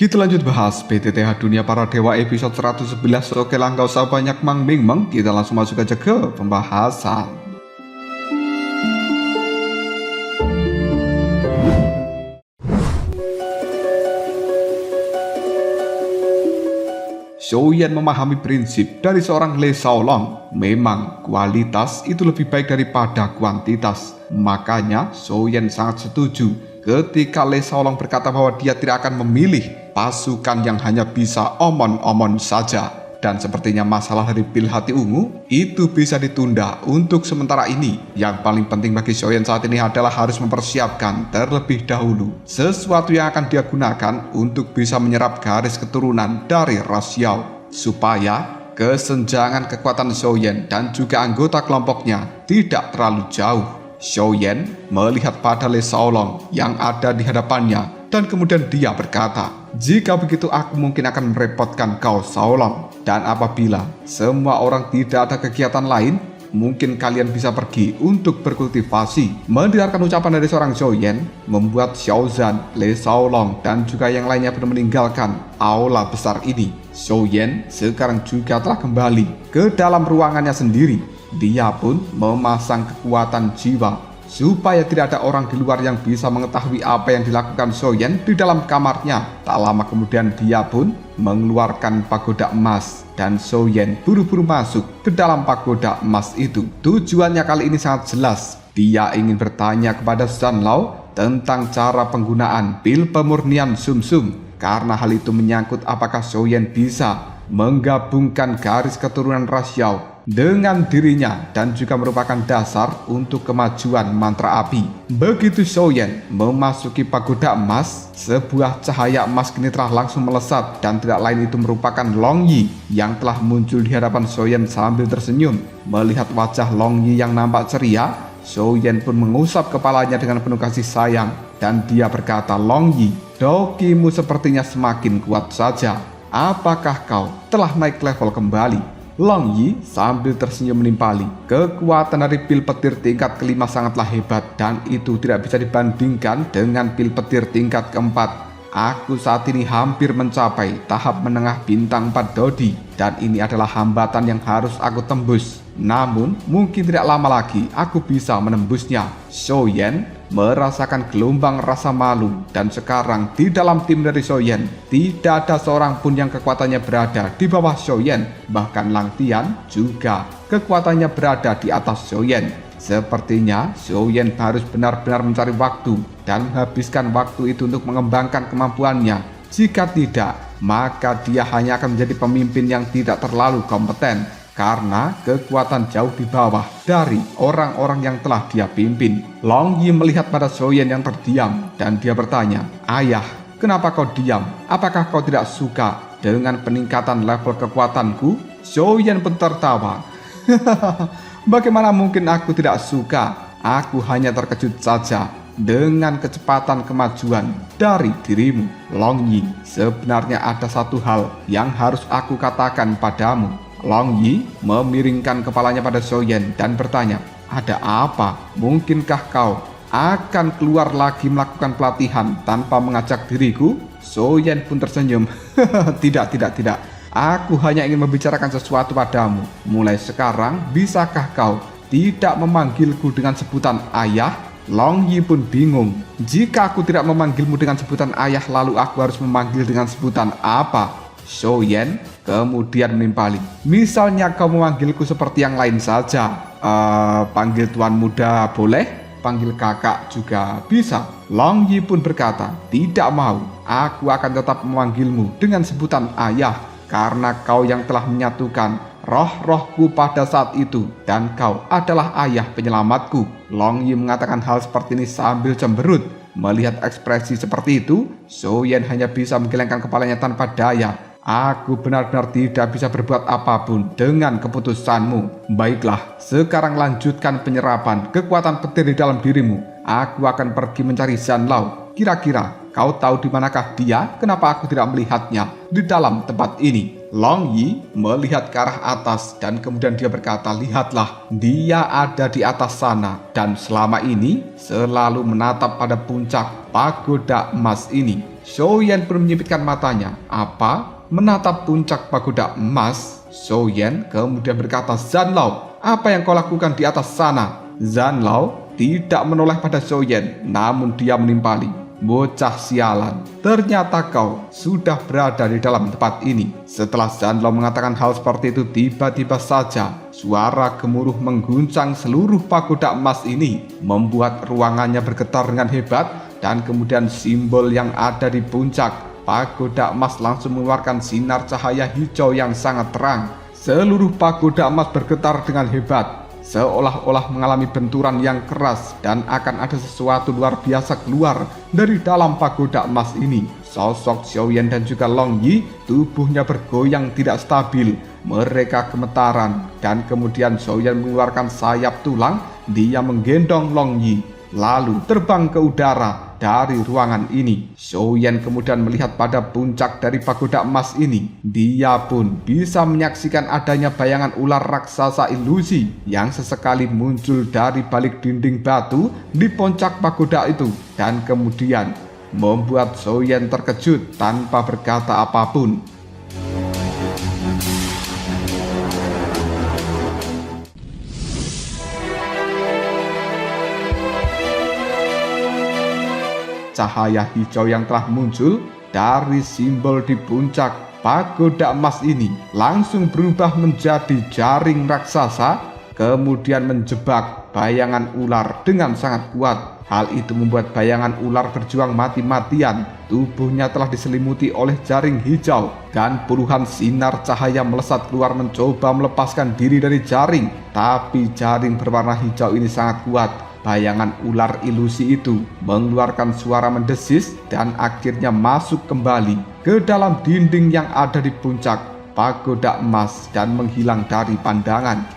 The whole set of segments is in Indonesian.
Kita lanjut bahas PTTH Dunia Para Dewa episode 111. Oke lah, nggak usah banyak mang-ming-mang, kita langsung masuk aja ke pembahasan. Xiaoyan memahami prinsip dari seorang Le Shaolong. Memang kualitas itu lebih baik daripada kuantitas. Makanya Xiaoyan sangat setuju ketika Le Shaolong berkata bahwa dia tidak akan memilih pasukan yang hanya bisa omon-omon saja. Dan sepertinya masalah dari pil hati ungu itu bisa ditunda untuk sementara ini. Yang paling penting bagi Xiaoyan saat ini adalah harus mempersiapkan terlebih dahulu sesuatu yang akan dia gunakan untuk bisa menyerap garis keturunan dari ras Yao, supaya kesenjangan kekuatan Xiaoyan dan juga anggota kelompoknya tidak terlalu jauh. Xiaoyan melihat pada Le Shaolong yang ada di hadapannya dan kemudian dia berkata, "Jika begitu aku mungkin akan merepotkan kau, Shaolong. Dan apabila semua orang tidak ada kegiatan lain, mungkin kalian bisa pergi untuk berkultivasi." Mendengarkan ucapan dari seorang Xiaoyan membuat Xiaozan, Le Shaolong, dan juga yang lainnya pun meninggalkan aula besar ini. Xiaoyan sekarang juga telah kembali ke dalam ruangannya sendiri. Dia pun memasang kekuatan jiwa supaya tidak ada orang di luar yang bisa mengetahui apa yang dilakukan Xiaoyan di dalam kamarnya. Tak lama kemudian dia pun mengeluarkan pagoda emas dan Xiaoyan buru-buru masuk ke dalam pagoda emas itu. Tujuannya kali ini sangat jelas. Dia ingin bertanya kepada Zhan Lao tentang cara penggunaan pil pemurnian sumsum, karena hal itu menyangkut apakah Xiaoyan bisa menggabungkan garis keturunan ras Yao dengan dirinya dan juga merupakan dasar untuk kemajuan mantra api. Begitu Xiaoyan memasuki pagoda emas, sebuah cahaya emas kini telah langsung melesat dan tidak lain itu merupakan Long Yi yang telah muncul di hadapan Xiaoyan sambil tersenyum. Melihat wajah Long Yi yang nampak ceria, Xiaoyan pun mengusap kepalanya dengan penuh kasih sayang dan dia berkata, "Long Yi, dokimu sepertinya semakin kuat saja. Apakah kau telah naik level kembali?" Long Yi sambil tersenyum menimpali, "Kekuatan dari pil petir tingkat kelima sangatlah hebat dan itu tidak bisa dibandingkan dengan pil petir tingkat keempat. Aku saat ini hampir mencapai tahap menengah bintang 4 Dodi dan ini adalah hambatan yang harus aku tembus. Namun mungkin tidak lama lagi aku bisa menembusnya." Xiaoyan merasakan gelombang rasa malu dan sekarang di dalam tim dari Xiaoyan tidak ada seorang pun yang kekuatannya berada di bawah Xiaoyan. Bahkan Lang Tian juga kekuatannya berada di atas Xiaoyan. Sepertinya Xiaoyan harus benar-benar mencari waktu dan menghabiskan waktu itu untuk mengembangkan kemampuannya. Jika tidak, maka dia hanya akan menjadi pemimpin yang tidak terlalu kompeten karena kekuatan jauh di bawah dari orang-orang yang telah dia pimpin. Long Yi melihat pada Xiaoyan yang terdiam dan dia bertanya, "Ayah, kenapa kau diam? Apakah kau tidak suka dengan peningkatan level kekuatanku?" Xiaoyan pun tertawa, "Bagaimana mungkin aku tidak suka? Aku hanya terkejut saja dengan kecepatan kemajuan dari dirimu. Long Yi, sebenarnya ada satu hal yang harus aku katakan padamu." Long Yi memiringkan kepalanya pada Xiaoyan dan bertanya, "Ada apa? Mungkinkah kau akan keluar lagi melakukan pelatihan tanpa mengajak diriku?" Xiaoyan pun tersenyum, Tidak. Aku hanya ingin membicarakan sesuatu padamu. Mulai sekarang, bisakah kau tidak memanggilku dengan sebutan ayah?" Long Yi pun bingung. "Jika aku tidak memanggilmu dengan sebutan ayah, lalu aku harus memanggil dengan sebutan apa?" Xiaoyan kemudian menimpali, "Misalnya kau memanggilku seperti yang lain saja. Panggil tuan muda boleh, panggil kakak juga bisa." Long Yi pun berkata, "Tidak mau, aku akan tetap memanggilmu dengan sebutan ayah karena kau yang telah menyatukan roh-rohku pada saat itu dan kau adalah ayah penyelamatku." Long Yi mengatakan hal seperti ini sambil cemberut. Melihat ekspresi seperti itu, Xiaoyan hanya bisa menggelengkan kepalanya tanpa daya. "Aku benar-benar tidak bisa berbuat apapun dengan keputusanmu. Baiklah, sekarang lanjutkan penyerapan kekuatan petir di dalam dirimu. Aku akan pergi mencari Zhan Lao. Kira-kira kau tahu di manakah dia? Kenapa aku tidak melihatnya di dalam tempat ini?" Long Yi melihat ke arah atas dan kemudian dia berkata, "Lihatlah, dia ada di atas sana dan selama ini selalu menatap pada puncak pagoda emas ini." Yen pun menyipitkan matanya. Apa? Menatap puncak pagoda emas? Yen kemudian berkata, "Zanlao, apa yang kau lakukan di atas sana?" Zanlao tidak menoleh pada Yen, namun dia menimpali. "Bocah sialan, ternyata kau sudah berada di dalam tempat ini." Setelah Zanlao mengatakan hal seperti itu, tiba-tiba saja suara gemuruh mengguncang seluruh pagoda emas ini, membuat ruangannya bergetar dengan hebat, dan kemudian simbol yang ada di puncak pagoda emas langsung mengeluarkan sinar cahaya hijau yang sangat terang. Seluruh pagoda emas bergetar dengan hebat, seolah-olah mengalami benturan yang keras, dan akan ada sesuatu luar biasa keluar dari dalam pagoda emas ini. Sosok Yen dan juga Long Yi tubuhnya bergoyang tidak stabil. Mereka gemetaran, dan kemudian Yen mengeluarkan sayap tulang. Dia menggendong Long Yi lalu terbang ke udara dari ruangan ini. Yen kemudian melihat pada puncak dari pagoda emas ini. Dia pun bisa menyaksikan adanya bayangan ular raksasa ilusi yang sesekali muncul dari balik dinding batu di puncak pagoda itu, dan kemudian membuat Yen terkejut tanpa berkata apapun. Cahaya hijau yang telah muncul dari simbol di puncak pagoda emas ini langsung berubah menjadi jaring raksasa, kemudian menjebak bayangan ular dengan sangat kuat. Hal itu membuat bayangan ular berjuang mati-matian. Tubuhnya telah diselimuti oleh jaring hijau, dan puluhan sinar cahaya melesat keluar mencoba melepaskan diri dari jaring. Tapi jaring berwarna hijau ini sangat kuat. Bayangan ular ilusi itu mengeluarkan suara mendesis dan akhirnya masuk kembali ke dalam dinding yang ada di puncak pagoda emas dan menghilang dari pandangan.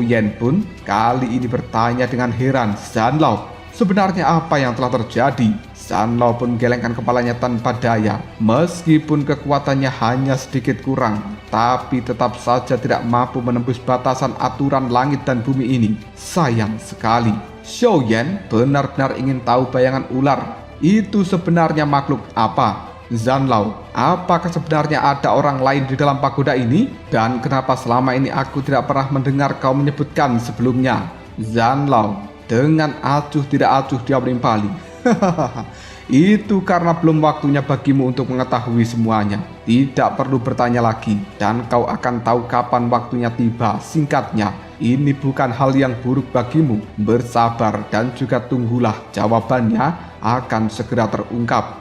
Yen pun kali ini bertanya dengan heran, "Zanlao, sebenarnya apa yang telah terjadi?" Zanlao pun gelengkan kepalanya tanpa daya. Meskipun kekuatannya hanya sedikit kurang, tapi tetap saja tidak mampu menembus batasan aturan langit dan bumi ini. Sayang sekali. Yen benar-benar ingin tahu bayangan ular itu sebenarnya makhluk apa. "Zanlao, apakah sebenarnya ada orang lain di dalam pagoda ini? Dan kenapa selama ini aku tidak pernah mendengar kau menyebutkan sebelumnya?" Zanlao dengan acuh tidak acuh dia menimpali. "Itu karena belum waktunya bagimu untuk mengetahui semuanya. Tidak perlu bertanya lagi, dan kau akan tahu kapan waktunya tiba. Singkatnya, ini bukan hal yang buruk bagimu. Bersabar dan juga tunggulah, jawabannya akan segera terungkap."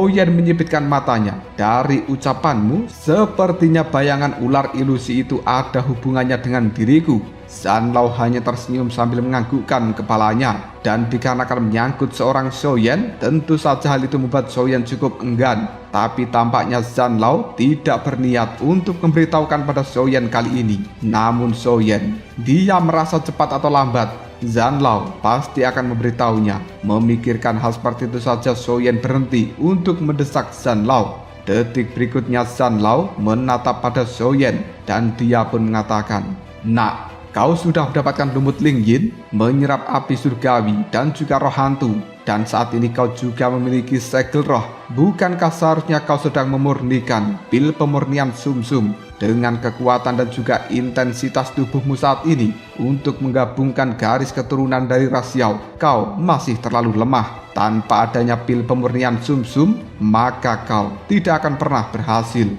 Yen menyipitkan matanya. "Dari ucapanmu, sepertinya bayangan ular ilusi itu ada hubungannya dengan diriku." Zanlao hanya tersenyum sambil menganggukkan kepalanya. Dan dikarenakan menyangkut seorang Yen, tentu saja hal itu membuat Yen cukup enggan. Tapi tampaknya Zanlao tidak berniat untuk memberitahukan pada Yen kali ini. Namun Yen, dia merasa cepat atau lambat Zanlao pasti akan memberitahunya. Memikirkan hal seperti itu saja Yen berhenti untuk mendesak Zanlao. Detik berikutnya Zanlao menatap pada Yen dan dia pun mengatakan, "Nak, kau sudah mendapatkan lumut Lingyin, menyerap api surgawi dan juga roh hantu. Dan saat ini kau juga memiliki segel roh. Bukankah seharusnya kau sedang memurnikan pil pemurnian sumsum dengan kekuatan dan juga intensitas tubuhmu saat ini untuk menggabungkan garis keturunan dari ras Yao? Kau masih terlalu lemah. Tanpa adanya pil pemurnian sumsum, maka kau tidak akan pernah berhasil."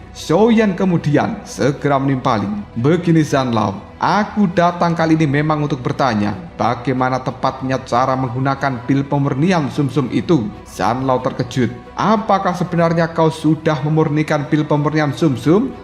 Yen kemudian segera menimpali, "Begini Zanlao, aku datang kali ini memang untuk bertanya, bagaimana tepatnya cara menggunakan pil pemurnian sumsum itu?" Zanlao terkejut. "Apakah sebenarnya kau sudah memurnikan pil pemurnian sumsum?"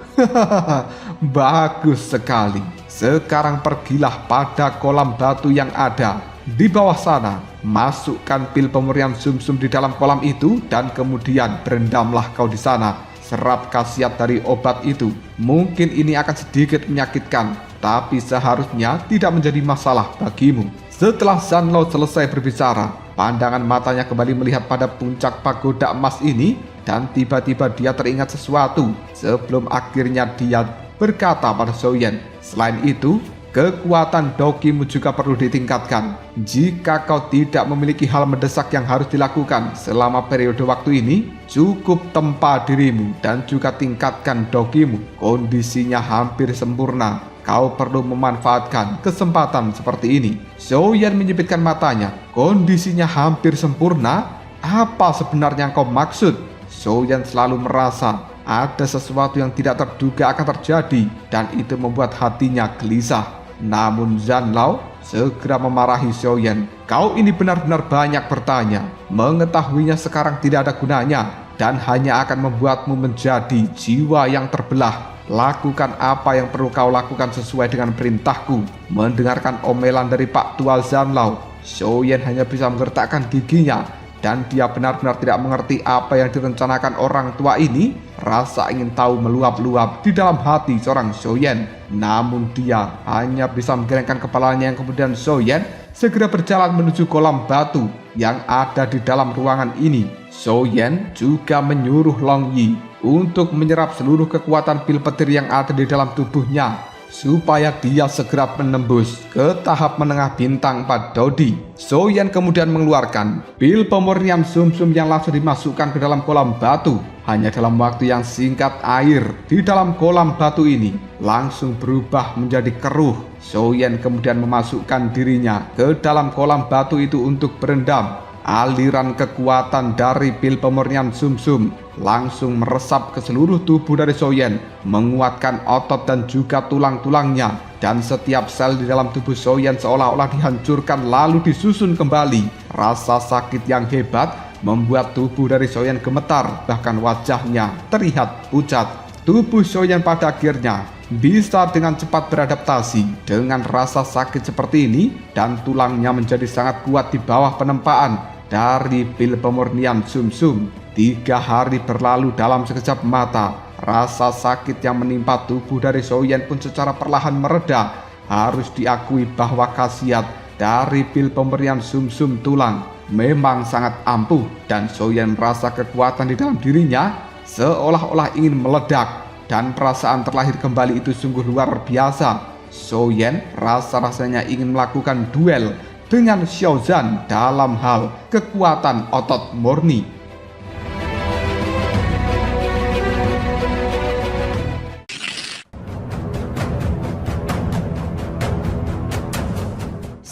"Bagus sekali. Sekarang pergilah pada kolam batu yang ada di bawah sana. Masukkan pil pemurnian sumsum di dalam kolam itu dan kemudian berendamlah kau di sana. Serap khasiat dari obat itu. Mungkin ini akan sedikit menyakitkan, tapi seharusnya tidak menjadi masalah bagimu." Setelah Zanlao selesai berbicara, pandangan matanya kembali melihat pada puncak pagoda emas ini, dan tiba-tiba dia teringat sesuatu sebelum akhirnya dia berkata pada Yen, "Selain itu, Kekuatan dokimu juga perlu ditingkatkan. Jika kau tidak memiliki hal mendesak yang harus dilakukan selama periode waktu ini, cukup tempa dirimu dan juga tingkatkan dokimu. Kondisinya hampir sempurna. Kau perlu memanfaatkan kesempatan seperti ini. Zhou-Yan menyipitkan matanya. Kondisinya hampir sempurna? Apa sebenarnya yang kau maksud? Zhou-Yan selalu merasa ada sesuatu yang tidak terduga akan terjadi dan itu membuat hatinya gelisah. Namun Zanlao segera memarahi Zhou-Yan. Kau ini benar-benar banyak bertanya. Mengetahuinya sekarang tidak ada gunanya dan hanya akan membuatmu menjadi jiwa yang terbelah. Lakukan apa yang perlu kau lakukan sesuai dengan perintahku. Mendengarkan omelan dari Pak Tua Zanlao, Zhou-Yan hanya bisa menggertakkan giginya dan dia benar-benar tidak mengerti apa yang direncanakan orang tua ini. Rasa ingin tahu meluap-luap di dalam hati seorang Zhou-Yan. Namun dia hanya bisa menggelengkan kepalanya yang kemudian Zhou-Yan segera berjalan menuju kolam batu yang ada di dalam ruangan ini. Zhou-Yan juga menyuruh Long Yi untuk menyerap seluruh kekuatan pil petir yang ada di dalam tubuhnya supaya dia segera menembus ke tahap menengah bintang 4 Dodi. Zhou-Yan kemudian mengeluarkan pil pemurnian sumsum yang langsung dimasukkan ke dalam kolam batu. Hanya dalam waktu yang singkat, air di dalam kolam batu ini langsung berubah menjadi keruh. Zhou-Yan kemudian memasukkan dirinya ke dalam kolam batu itu untuk berendam. Aliran kekuatan dari pil pemurnian sumsum langsung meresap ke seluruh tubuh dari Zhou-Yan, menguatkan otot dan juga tulang-tulangnya, dan setiap sel di dalam tubuh Zhou-Yan seolah-olah dihancurkan lalu disusun kembali. Rasa sakit yang hebat membuat tubuh dari Zhou-Yan gemetar, bahkan wajahnya terlihat pucat. Tubuh Zhou-Yan pada akhirnya bisa dengan cepat beradaptasi dengan rasa sakit seperti ini, dan tulangnya menjadi sangat kuat di bawah penempaan dari pil pemurnian sumsum. 3 hari berlalu dalam sekejap mata. Rasa sakit yang menimpa tubuh dari Zhou-Yan pun secara perlahan mereda. Harus diakui bahwa khasiat dari pil pemberian sumsum tulang memang sangat ampuh, dan Zhou-Yan merasa kekuatan di dalam dirinya seolah-olah ingin meledak, dan perasaan terlahir kembali itu sungguh luar biasa. Zhou-Yan rasa-rasanya ingin melakukan duel dengan Xiao Zhan dalam hal kekuatan otot murni.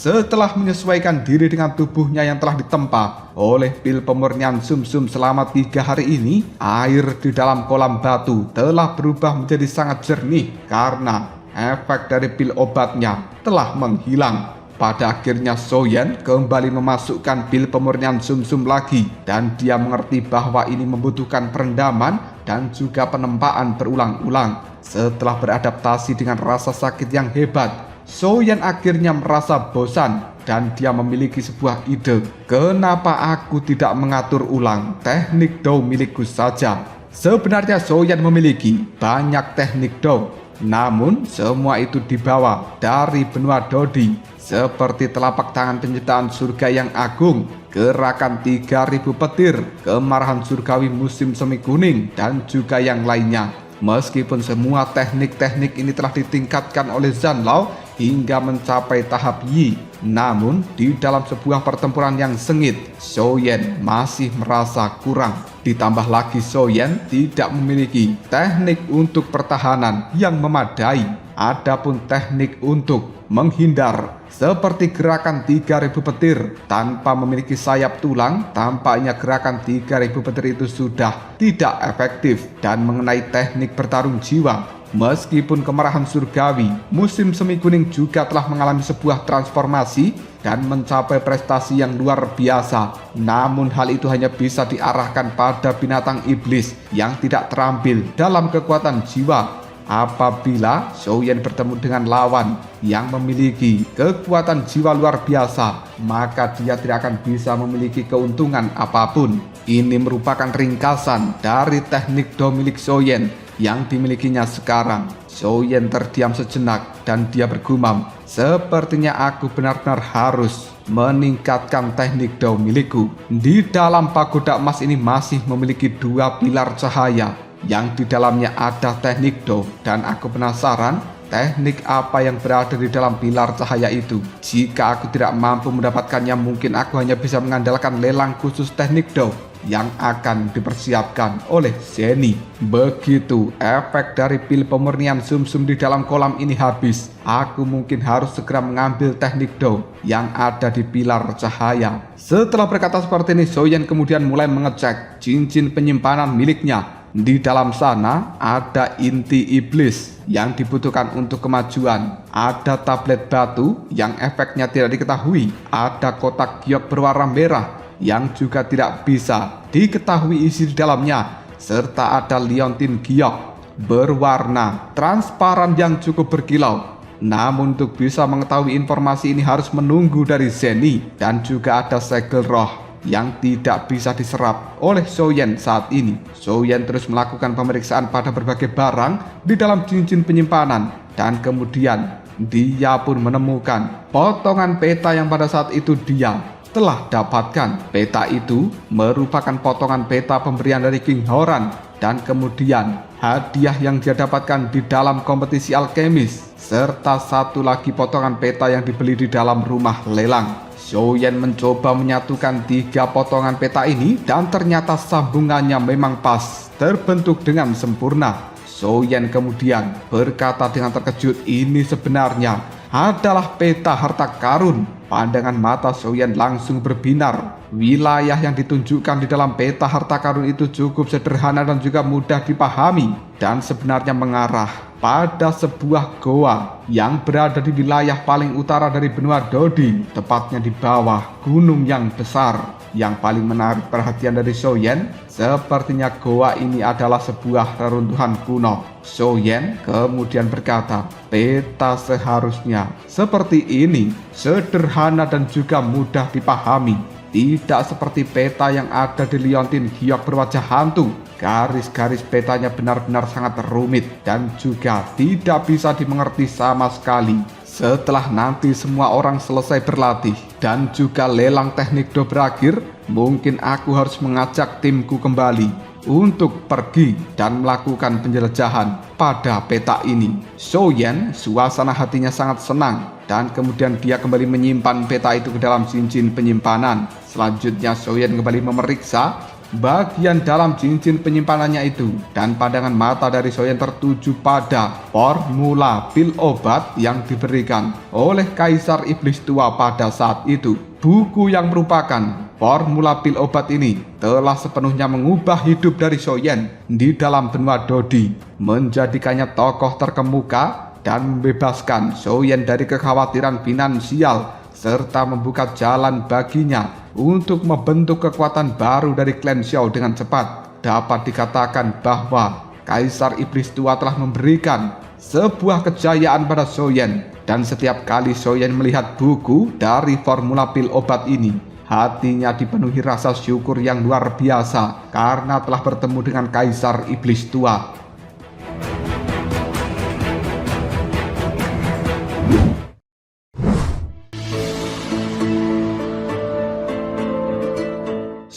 Setelah menyesuaikan diri dengan tubuhnya yang telah ditempa oleh pil pemurnian sumsum selama 3 hari ini, air di dalam kolam batu telah berubah menjadi sangat jernih karena efek dari pil obatnya telah menghilang. Pada akhirnya Zhou-Yan kembali memasukkan pil pemurnian sumsum lagi, dan dia mengerti bahwa ini membutuhkan perendaman dan juga penempaan berulang-ulang. Setelah beradaptasi dengan rasa sakit yang hebat, Zhou-Yan akhirnya merasa bosan dan dia memiliki sebuah ide. Kenapa aku tidak mengatur ulang teknik Dou milikku saja? Sebenarnya Zhou-Yan memiliki banyak teknik Dou, namun semua itu dibawa dari benua Dodi, seperti telapak tangan penciptaan surga yang agung, gerakan 3000 petir, kemarahan surgawi musim semi kuning, dan juga yang lainnya. Meskipun semua teknik-teknik ini telah ditingkatkan oleh Zanlao hingga mencapai tahap Yi, namun di dalam sebuah pertempuran yang sengit, Zhou-Yan masih merasa kurang. Ditambah lagi Zhou-Yan tidak memiliki teknik untuk pertahanan yang memadai. Adapun teknik untuk menghindar seperti gerakan 3000 petir tanpa memiliki sayap tulang, tampaknya gerakan 3000 petir itu sudah tidak efektif. Dan mengenai teknik bertarung jiwa, meskipun kemarahan surgawi musim semi kuning juga telah mengalami sebuah transformasi dan mencapai prestasi yang luar biasa, namun hal itu hanya bisa diarahkan pada binatang iblis yang tidak terampil dalam kekuatan jiwa. Apabila Zhou-Yan bertemu dengan lawan yang memiliki kekuatan jiwa luar biasa, maka dia tidak akan bisa memiliki keuntungan apapun. Ini merupakan ringkasan dari teknik Dou milik Zhou-Yan yang dimilikinya sekarang. Zhou-Yan terdiam sejenak dan dia bergumam, sepertinya aku benar-benar harus meningkatkan teknik Dou milikku. Di dalam pagoda emas ini masih memiliki 2 pilar cahaya yang di dalamnya ada teknik Dou, dan aku penasaran teknik apa yang berada di dalam pilar cahaya itu. Jika aku tidak mampu mendapatkannya, mungkin aku hanya bisa mengandalkan lelang khusus teknik Do yang akan dipersiapkan oleh Zeni. Begitu efek dari pil pemurnian sumsum di dalam kolam ini habis, aku mungkin harus segera mengambil teknik Do yang ada di pilar cahaya. Setelah berkata seperti ini, Soyen kemudian mulai mengecek cincin penyimpanan miliknya. Di dalam sana ada inti iblis yang dibutuhkan untuk kemajuan, ada tablet batu yang efeknya tidak diketahui, ada kotak giok berwarna merah yang juga tidak bisa diketahui isi di dalamnya, serta ada liontin giok berwarna transparan yang cukup berkilau. Namun untuk bisa mengetahui informasi ini harus menunggu dari Zeni, dan juga ada segel roh yang tidak bisa diserap oleh Soyen saat ini. Soyen terus melakukan pemeriksaan pada berbagai barang di dalam cincin penyimpanan, dan kemudian dia pun menemukan potongan peta yang pada saat itu dia telah dapatkan. Peta itu merupakan potongan peta pemberian dari King Horan, dan kemudian hadiah yang dia dapatkan di dalam kompetisi alkemis, serta satu lagi potongan peta yang dibeli di dalam rumah lelang. Soyen mencoba menyatukan 3 potongan peta ini, dan ternyata sambungannya memang pas, terbentuk dengan sempurna. Soyen kemudian berkata dengan terkejut, ini sebenarnya adalah peta harta karun. Pandangan mata Soyen langsung berbinar. Wilayah yang ditunjukkan di dalam peta harta karun itu cukup sederhana dan juga mudah dipahami, dan sebenarnya mengarah pada sebuah goa yang berada di wilayah paling utara dari benua Dodi, tepatnya di bawah gunung yang besar. Yang paling menarik perhatian dari Soyen, sepertinya goa ini adalah sebuah reruntuhan kuno. Soyen kemudian berkata, peta seharusnya seperti ini, sederhana dan juga mudah dipahami. Tidak seperti peta yang ada di liontin giok berwajah hantu. Garis-garis petanya benar-benar sangat rumit dan juga tidak bisa dimengerti sama sekali. Setelah nanti semua orang selesai berlatih dan juga lelang teknik Do berakhir, mungkin aku harus mengajak timku kembali untuk pergi dan melakukan penjelajahan pada peta ini. Soyen, suasana hatinya sangat senang, dan kemudian dia kembali menyimpan peta itu ke dalam cincin penyimpanan. Selanjutnya Soyen kembali memeriksa bagian dalam cincin penyimpanannya itu, dan pandangan mata dari Soyen tertuju pada formula pil obat yang diberikan oleh Kaisar Iblis Tua pada saat itu. Buku yang merupakan formula pil obat ini telah sepenuhnya mengubah hidup dari Soyen di dalam benua Dodi, menjadikannya tokoh terkemuka dan membebaskan Soyen dari kekhawatiran finansial, serta membuka jalan baginya untuk membentuk kekuatan baru dari klan Xiao dengan cepat. Dapat dikatakan bahwa Kaisar Iblis Tua telah memberikan sebuah kejayaan pada Soyen, dan setiap kali Soyen melihat buku dari formula pil obat ini, hatinya dipenuhi rasa syukur yang luar biasa karena telah bertemu dengan Kaisar Iblis Tua.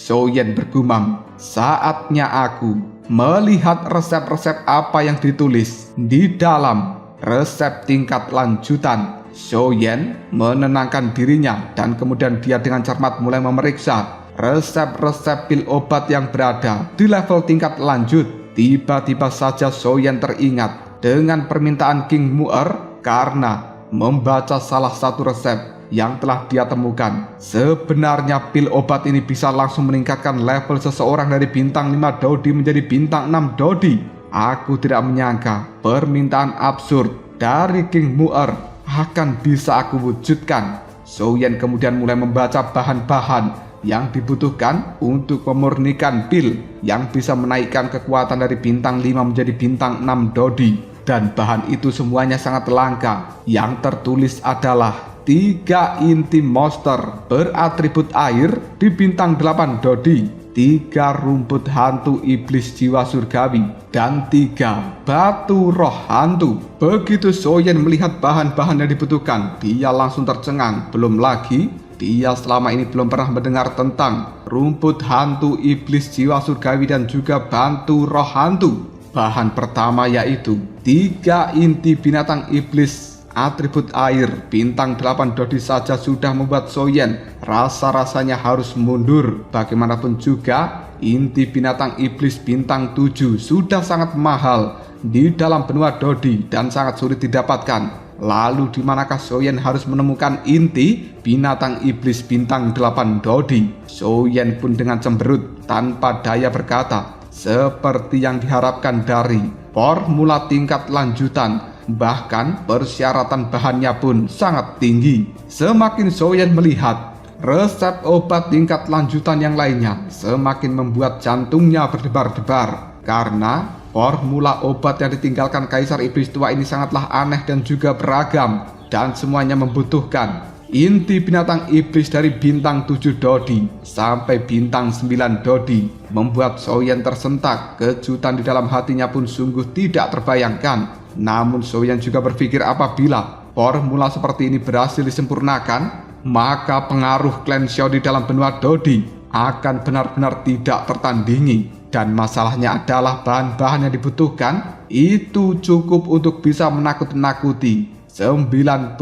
Soyen bergumam, saatnya aku melihat resep-resep apa yang ditulis di dalam resep tingkat lanjutan. Soyen menenangkan dirinya, dan kemudian dia dengan cermat mulai memeriksa resep-resep pil obat yang berada di level tingkat lanjut. Tiba-tiba saja Soyen teringat dengan permintaan King Mu'er karena membaca salah satu resep yang telah dia temukan. Sebenarnya pil obat ini bisa langsung meningkatkan level seseorang dari bintang 5 Dodi menjadi bintang 6 Dodi. Aku tidak menyangka permintaan absurd dari King Mu'er akan bisa aku wujudkan. Soyen kemudian mulai membaca bahan-bahan yang dibutuhkan untuk memurnikan pil yang bisa menaikkan kekuatan dari bintang 5 menjadi bintang 6 Dodi. Dan bahan itu semuanya sangat langka. Yang tertulis adalah 3 inti monster beratribut air di bintang 8 Dodi, 3 rumput hantu iblis jiwa surgawi, dan 3 batu roh hantu. Begitu Soyen melihat bahan-bahan yang dibutuhkan, dia langsung tercengang. Belum lagi dia selama ini belum pernah mendengar tentang rumput hantu iblis jiwa surgawi dan juga batu roh hantu. Bahan pertama yaitu 3 inti binatang iblis atribut air bintang 8 dodi saja sudah membuat Soyen rasa-rasanya harus mundur. Bagaimanapun juga inti binatang iblis bintang 7 sudah sangat mahal di dalam benua dodi dan sangat sulit didapatkan. Lalu di manakah Soyen harus menemukan inti binatang iblis bintang 8 dodi? Soyen pun dengan cemberut tanpa daya berkata, seperti yang diharapkan dari formula tingkat lanjutan, bahkan persyaratan bahannya pun sangat tinggi. Semakin Soyen melihat resep obat tingkat lanjutan yang lainnya, semakin membuat jantungnya berdebar-debar. Karena formula obat yang ditinggalkan Kaisar Iblis Tua ini sangatlah aneh dan juga beragam, dan semuanya membutuhkan inti binatang iblis dari bintang 7 dodi sampai bintang 9 dodi. Membuat Soyen tersentak, kejutan di dalam hatinya pun sungguh tidak terbayangkan. Namun Soyen juga berpikir apabila formula seperti ini berhasil disempurnakan, maka pengaruh klan Xiao di dalam benua dodi akan benar-benar tidak tertandingi. Dan masalahnya adalah bahan-bahan yang dibutuhkan itu cukup untuk bisa menakut-nakuti 99%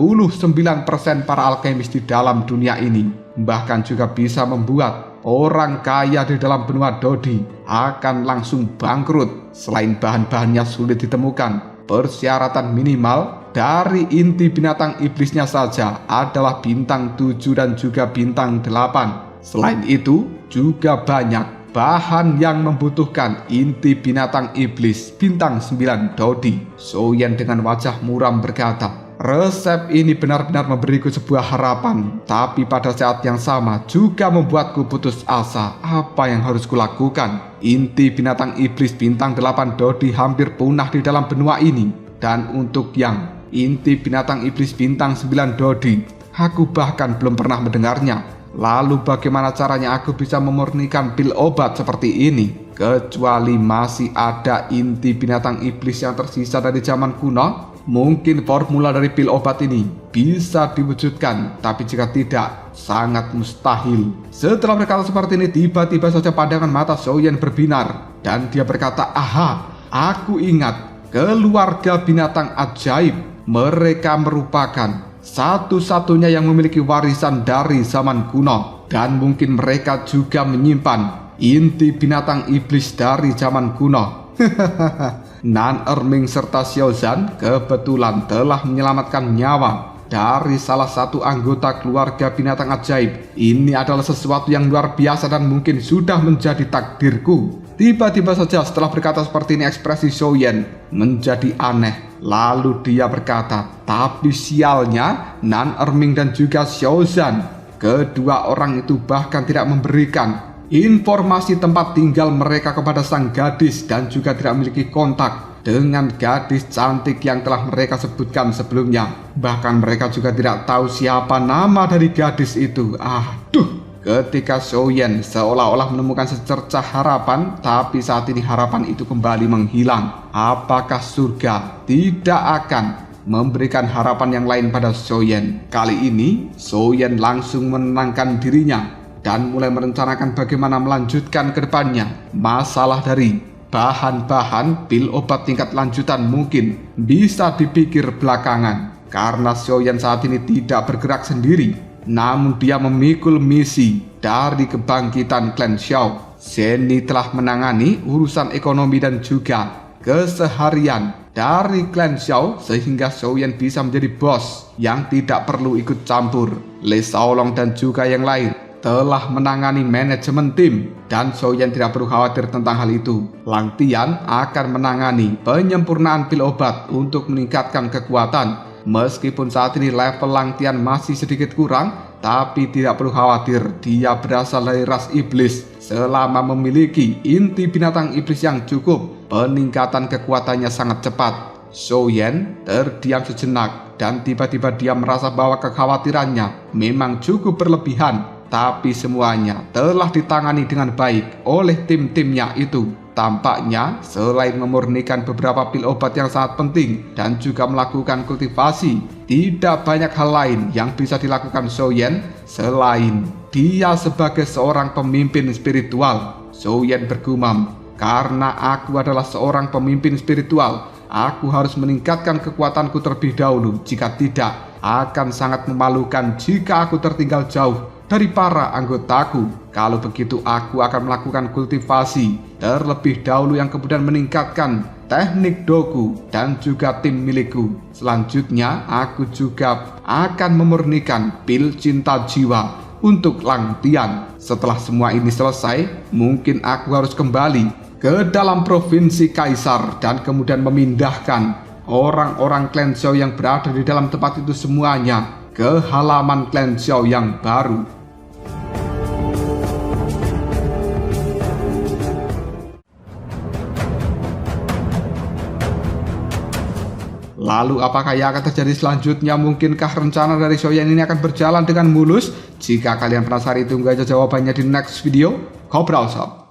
para alkemis di dalam dunia ini. Bahkan juga bisa membuat orang kaya di dalam benua dodi akan langsung bangkrut. Selain bahan-bahannya sulit ditemukan, persyaratan minimal dari inti binatang iblisnya saja adalah bintang 7 dan juga bintang 8. Selain itu juga banyak bahan yang membutuhkan inti binatang iblis bintang 9 dodi. Soyen dengan wajah muram berkata, resep ini benar-benar memberiku sebuah harapan, tapi pada saat yang sama juga membuatku putus asa. Apa yang harus kulakukan? Inti binatang iblis bintang 8 dodi hampir punah di dalam benua ini. Dan untuk yang inti binatang iblis bintang 9 dodi, aku bahkan belum pernah mendengarnya. Lalu bagaimana caranya aku bisa memurnikan pil obat seperti ini? Kecuali masih ada inti binatang iblis yang tersisa dari zaman kuno, mungkin formula dari pil obat ini bisa diwujudkan. Tapi jika tidak, sangat mustahil. Setelah berkata seperti ini, tiba-tiba saja pandangan mata Soyen berbinar. Dan dia berkata, aha, aku ingat keluarga binatang ajaib. Mereka merupakan satu-satunya yang memiliki warisan dari zaman kuno, dan mungkin mereka juga menyimpan inti binatang iblis dari zaman kuno. Nan Erming serta Xiaozhan kebetulan telah menyelamatkan nyawa dari salah satu anggota keluarga binatang ajaib. Ini adalah sesuatu yang luar biasa dan mungkin sudah menjadi takdirku. Tiba-tiba saja setelah berkata seperti ini, ekspresi Soyen menjadi aneh. Lalu dia berkata, tapi sialnya Nan Erming dan juga Xiaozhan, kedua orang itu bahkan tidak memberikan informasi tempat tinggal mereka kepada sang gadis dan juga tidak memiliki kontak dengan gadis cantik yang telah mereka sebutkan sebelumnya. Bahkan mereka juga tidak tahu siapa nama dari gadis itu. Aduh. Ketika Soyen seolah-olah menemukan secercah harapan, tapi saat ini harapan itu kembali menghilang. Apakah surga tidak akan memberikan harapan yang lain pada Soyen? Kali ini Soyen langsung menenangkan dirinya dan mulai merencanakan bagaimana melanjutkan ke depannya. Masalah dari bahan-bahan pil obat tingkat lanjutan mungkin bisa dipikir belakangan, karena Soyen saat ini tidak bergerak sendiri. Namun dia memikul misi dari kebangkitan klan Xiao. Zhenny telah menangani urusan ekonomi dan juga keseharian dari klan Xiao, sehingga Soyen bisa menjadi bos yang tidak perlu ikut campur. Lei Shaolong dan juga yang lain telah menangani manajemen tim, dan Soyen tidak perlu khawatir tentang hal itu. Lang Tian akan menangani penyempurnaan pil obat untuk meningkatkan kekuatan. Meskipun saat ini level Lang Tian masih sedikit kurang, tapi tidak perlu khawatir, dia berasal dari ras iblis. Selama memiliki inti binatang iblis yang cukup, peningkatan kekuatannya sangat cepat. Soyen terdiam sejenak dan tiba-tiba dia merasa bahwa kekhawatirannya memang cukup berlebihan. Tapi semuanya telah ditangani dengan baik oleh tim-timnya itu. Tampaknya selain memurnikan beberapa pil obat yang sangat penting dan juga melakukan kultivasi, tidak banyak hal lain yang bisa dilakukan Soyen selain dia sebagai seorang pemimpin spiritual. Soyen bergumam, Karena aku adalah seorang pemimpin spiritual, aku harus meningkatkan kekuatanku terlebih dahulu. Jika tidak, akan sangat memalukan jika aku tertinggal jauh dari para anggotaku. Kalau begitu, aku akan melakukan kultivasi terlebih dahulu yang kemudian meningkatkan teknik doku dan juga tim milikku. Selanjutnya, aku juga akan memurnikan pil cinta jiwa untuk Lang Tian. Setelah semua ini selesai, mungkin aku harus kembali ke dalam provinsi Kaisar dan kemudian memindahkan orang-orang klan Xiao yang berada di dalam tempat itu semuanya ke halaman klan Xiao yang baru. Lalu apakah yang akan terjadi selanjutnya? Mungkinkah rencana dari Xiaoyan ini akan berjalan dengan mulus? Jika kalian penasaran, tunggu aja jawabannya di next video. Ngobrol sob.